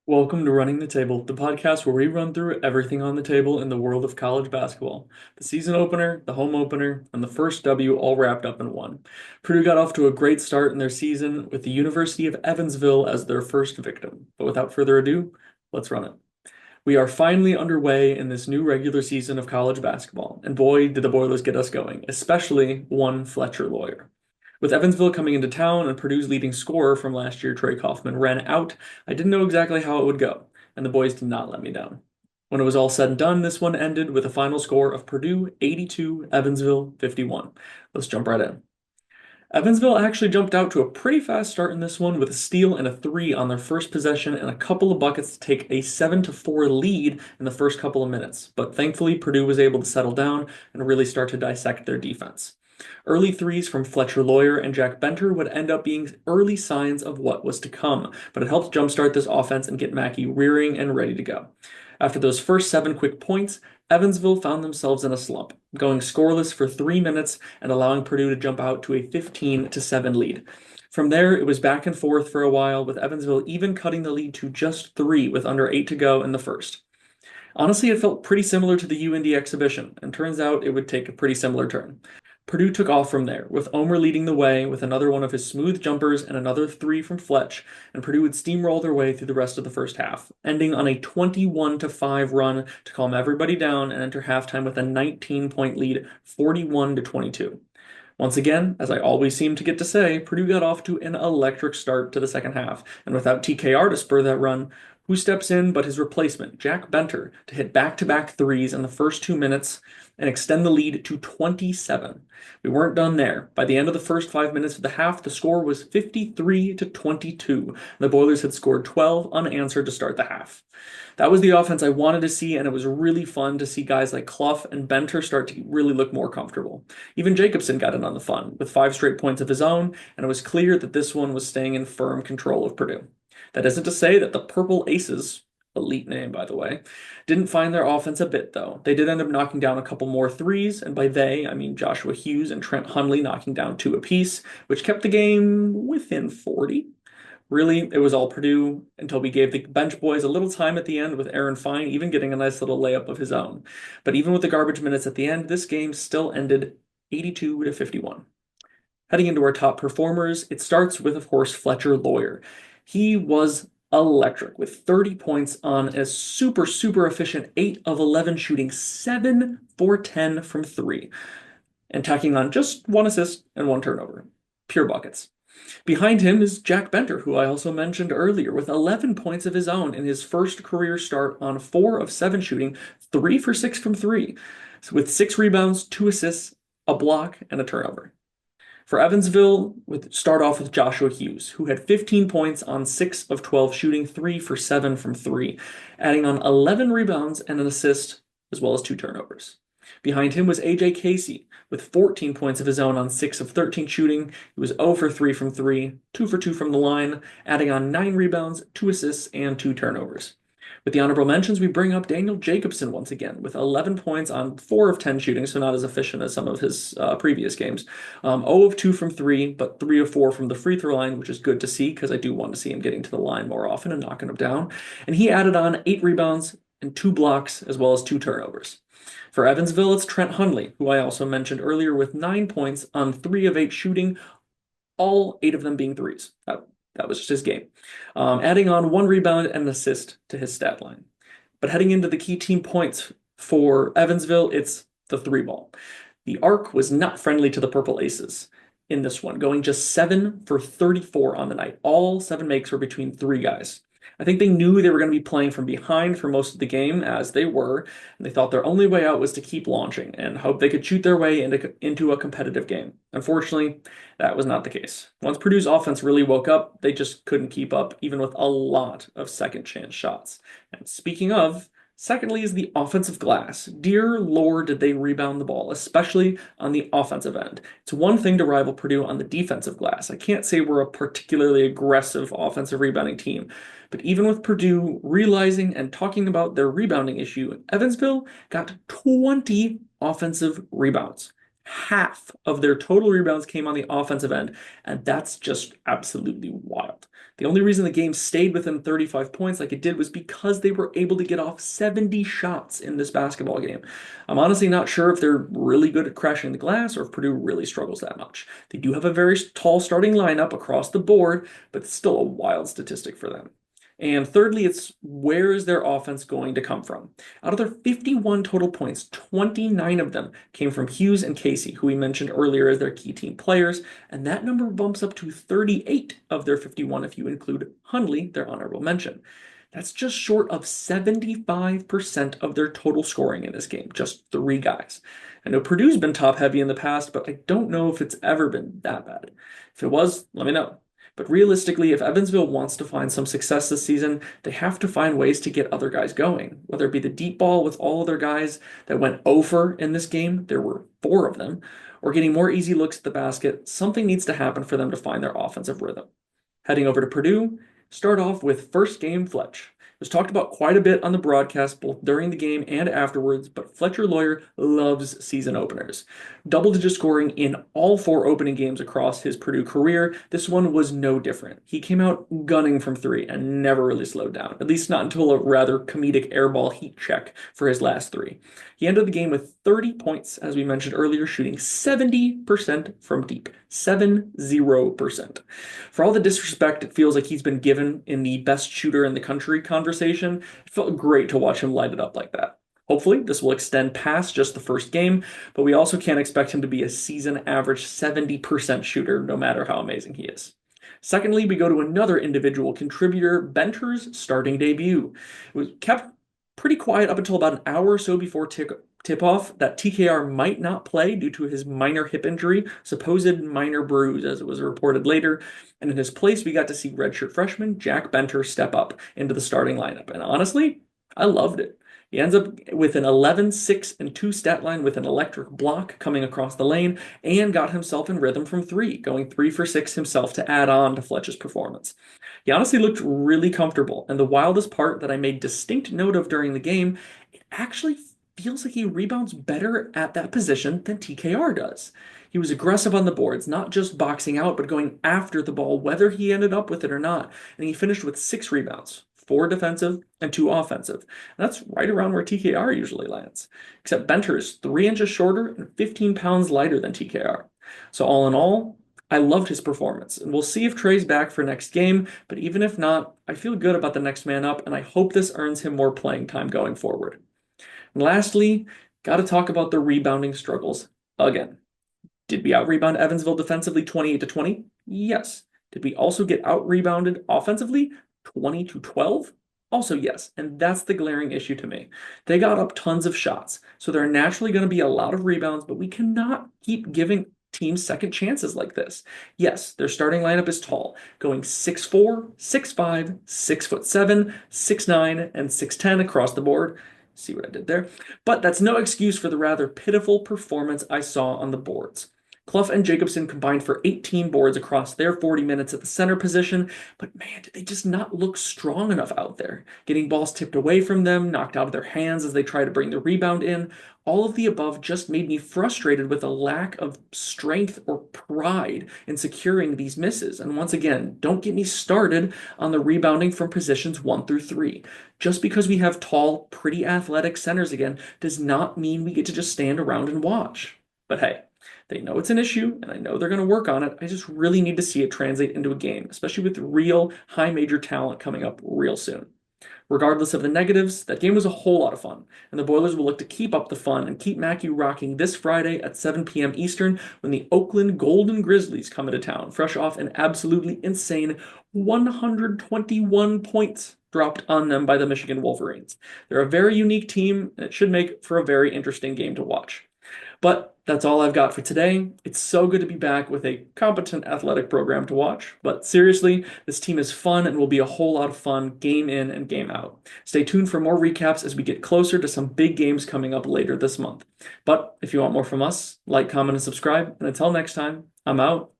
Welcome to Running the Table, the podcast where we run through everything on the table in the world of college basketball. The season opener, the home opener, and the first W all wrapped up in one. Purdue got off to a great start in their season with the University of Evansville as their first victim. But without further ado, let's run it. We are finally underway in this new regular season of college basketball, and boy, did the Boilers get us going, especially one Fletcher Loyer. With Evansville coming into town and Purdue's leading scorer from last year, Trey Kaufman, ran out, I didn't know exactly how it would go, and the boys did not let me down. When it was all said and done, this one ended with a final score of Purdue 82, Evansville 51. Let's jump right in. Evansville actually jumped out to a pretty fast start in this one with a steal and a three on their first possession and a couple of buckets to take a 7-4 lead in the first couple of minutes. But thankfully, Purdue was able to settle down and really start to dissect their defense. Early threes from Fletcher Loyer and Jack Benter would end up being early signs of what was to come, but it helped jumpstart this offense and get Mackey rearing and ready to go. After those first 7 quick points, Evansville found themselves in a slump, going scoreless for 3 minutes and allowing Purdue to jump out to a 15-7 lead. From there, it was back and forth for a while, with Evansville even cutting the lead to just 3 with under 8 to go in the first. Honestly, it felt pretty similar to the UND exhibition, and turns out it would take a pretty similar turn. Purdue took off from there, with Omer leading the way with another one of his smooth jumpers and another three from Fletch, and Purdue would steamroll their way through the rest of the first half, ending on a 21-5 run to calm everybody down and enter halftime with a 19-point lead, 41-22. Once again, as I always seem to get to say, Purdue got off to an electric start to the second half, and without TKR to spur that run, who steps in but his replacement, Jack Benter, to hit back-to-back threes in the first 2 minutes and extend the lead to 27. We weren't done there. By the end of the first 5 minutes of the half, the score was 53-22. The Boilers had scored 12 unanswered to start the half. That was the offense I wanted to see, and it was really fun to see guys like Clough and Benter start to really look more comfortable. Even Jacobson got in on the fun, with 5 straight points of his own, and it was clear that this one was staying in firm control of Purdue. That isn't to say that the Purple Aces, elite name by the way, didn't find their offense a bit though. They did end up knocking down a couple more threes, and by they, I mean Joshua Hughes and Trent Hundley knocking down 2 apiece, which kept the game within 40. Really, it was all Purdue until we gave the bench boys a little time at the end with Aaron Fine even getting a nice little layup of his own. But even with the garbage minutes at the end, this game still ended 82-51. Heading into our top performers, it starts with, of course, Fletcher Loyer. He was electric with 30 points on a super efficient 8 of 11 shooting, 7 for 10 from 3, and tacking on just 1 assist and 1 turnover. Pure buckets. Behind him is Jack Benter, who I also mentioned earlier, with 11 points of his own in his first career start on 4 of 7 shooting, 3 for 6 from 3, with 6 rebounds, 2 assists, a block, and a turnover. For Evansville, start off with Joshua Hughes, who had 15 points on 6 of 12 shooting, 3 for 7 from 3, adding on 11 rebounds and an assist, as well as 2 turnovers. Behind him was AJ Casey, with 14 points of his own on 6 of 13 shooting. He was 0 for 3 from 3, 2 for 2 from the line, adding on 9 rebounds, 2 assists, and 2 turnovers. With the honorable mentions, we bring up Daniel Jacobson once again with 11 points on 4 of 10 shooting, so not as efficient as some of his previous games. 0 of 2 from 3, but 3 of 4 from the free throw line, which is good to see because I do want to see him getting to the line more often and knocking them down. And he added on 8 rebounds and 2 blocks, as well as 2 turnovers. For Evansville, it's Trent Hundley, who I also mentioned earlier, with 9 points on 3 of 8 shooting, all 8 of them being threes. That was just his game. Adding on 1 rebound and an assist to his stat line. But heading into the key team points for Evansville, it's the 3 ball. The arc was not friendly to the Purple Aces in this one, going just 7 for 34 on the night. All 7 makes were between 3 guys. I think they knew they were going to be playing from behind for most of the game, as they were, and they thought their only way out was to keep launching and hope they could shoot their way into a competitive game. Unfortunately, that was not the case. Once Purdue's offense really woke up, they just couldn't keep up, even with a lot of second chance shots. And speaking of, secondly is the offensive glass. Dear Lord, did they rebound the ball, especially on the offensive end. It's one thing to rival Purdue on the defensive glass. I can't say we're a particularly aggressive offensive rebounding team, but even with Purdue realizing and talking about their rebounding issue, Evansville got 20 offensive rebounds. half of their total rebounds came on the offensive end, and that's just absolutely wild. The only reason the game stayed within 35 points like it did was because they were able to get off 70 shots in this basketball game. I'm honestly not sure if they're really good at crashing the glass or if Purdue really struggles that much. They do have a very tall starting lineup across the board, but it's still a wild statistic for them. And thirdly, it's where is their offense going to come from? Out of their 51 total points, 29 of them came from Hughes and Casey, who we mentioned earlier as their key team players, and that number bumps up to 38 of their 51 if you include Hundley, their honorable mention. That's just short of 75% of their total scoring in this game, just three guys. I know Purdue's been top heavy in the past, but I don't know if it's ever been that bad. If it was, let me know. But realistically, if Evansville wants to find some success this season, they have to find ways to get other guys going. Whether it be the deep ball with all other guys that went over in this game, there were four of them, or getting more easy looks at the basket, something needs to happen for them to find their offensive rhythm. Heading over to Purdue, start off with first game Fletch. It was talked about quite a bit on the broadcast, both during the game and afterwards, but Fletcher Loyer loves season openers. Double-digit scoring in all four opening games across his Purdue career. This one was no different. He came out gunning from three and never really slowed down, at least not until a rather comedic airball heat check for his last three. He ended the game with 30 points, as we mentioned earlier, shooting 70% from deep. 70%. For all the disrespect it feels like he's been given in the best shooter in the country conversation, it felt great to watch him light it up like that. Hopefully, this will extend past just the first game, but we also can't expect him to be a season average 70% shooter, no matter how amazing he is. Secondly, we go to another individual contributor, Benter's starting debut. It was kept pretty quiet up until about an hour or so before tip-off that TKR might not play due to his minor hip injury, supposed minor bruise, as it was reported later. And in his place, we got to see redshirt freshman Jack Benter step up into the starting lineup. And honestly, I loved it. He ends up with an 11, 6, and 2 stat line with an electric block coming across the lane and got himself in rhythm from three, going 3 for 6 himself to add on to Fletch's performance. He honestly looked really comfortable, and the wildest part that I made distinct note of during the game, it actually feels like he rebounds better at that position than TKR does. He was aggressive on the boards, not just boxing out, but going after the ball, whether he ended up with it or not, and he finished with 6 rebounds. 4 defensive and 2 offensive. And that's right around where TKR usually lands. Except Benter is 3 inches shorter and 15 pounds lighter than TKR. So all in all, I loved his performance. And we'll see if Trey's back for next game, but even if not, I feel good about the next man up, and I hope this earns him more playing time going forward. And lastly, got to talk about the rebounding struggles again. Did we out-rebound Evansville defensively 28-20? Yes. Did we also get out-rebounded offensively 20-12? Also, yes, and that's the glaring issue to me. They got up tons of shots, so there are naturally going to be a lot of rebounds, but we cannot keep giving teams second chances like this. Yes, their starting lineup is tall, going 6'4", 6'5", 6'7", 6'9", and 6'10" across the board. See what I did there? But that's no excuse for the rather pitiful performance I saw on the boards. Clough and Jacobson combined for 18 boards across their 40 minutes at the center position, but man, did they just not look strong enough out there. Getting balls tipped away from them, knocked out of their hands as they try to bring the rebound in. All of the above just made me frustrated with a lack of strength or pride in securing these misses. And once again, don't get me started on the rebounding from positions 1 through 3. Just because we have tall, pretty athletic centers again does not mean we get to just stand around and watch. But hey, they know it's an issue, and I know they're going to work on it. I just really need to see it translate into a game, especially with real high major talent coming up real soon. Regardless of the negatives, that game was a whole lot of fun, and the Boilers will look to keep up the fun and keep Mackey rocking this Friday at 7 p.m. Eastern when the Oakland Golden Grizzlies come into town, fresh off an absolutely insane 121 points dropped on them by the Michigan Wolverines. They're a very unique team, and it should make for a very interesting game to watch. But that's all I've got for today. It's so good to be back with a competent athletic program to watch. But seriously, this team is fun and will be a whole lot of fun game in and game out. Stay tuned for more recaps as we get closer to some big games coming up later this month. But if you want more from us, like, comment, and subscribe. And until next time, I'm out.